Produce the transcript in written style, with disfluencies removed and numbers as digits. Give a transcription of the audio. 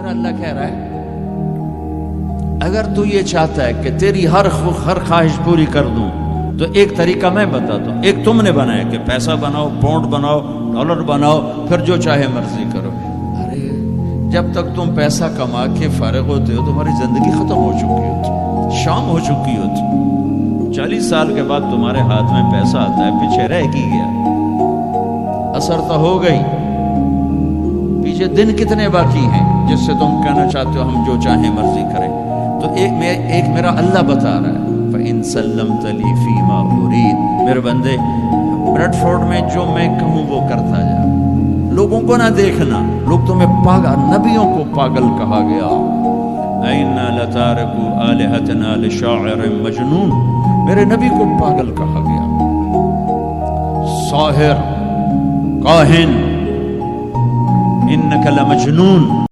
मेरा अल्लाह कह रहा है अगर तू ये चाहता है कि तेरी हर ख्वाहिश पूरी कर दूं तो एक तरीका मैं बताता हूं। एक तुमने बनाया कि पैसा बनाओ, पाउंड बनाओ, डॉलर बनाओ, फिर जो चाहे मर्जी करो। अरे जब तक तुम पैसा कमा के फारिग होते हो तुम्हारी जिंदगी खत्म हो चुकी होती, शाम हो चुकी होती। 40 साल के बाद तुम्हारे हाथ में पैसा आता है, पीछे रह की गया, असर तो हो गई, पीछे दिन कितने बाकी हैं जिससे तुम कहना चाहते हो हम जो चाहे मर्जी करें। तो एक मेरा अल्लाह बता रहा है फ़इन सल्लमत ली फ़ीमा उरीद, मेरे बंदे ब्रेडफोर्ड में जो मैं कहूँ वो करता जा, लोगों को ना देखना, लोग तुम्हें पागल, नबियों को पागल कहा गया। इन्ना लतारकू आलिहतना लिशाइरिन मजनून, मेरे नबी को पागल कहा गया, साहिर, काहिन, इन्नका लमजनून।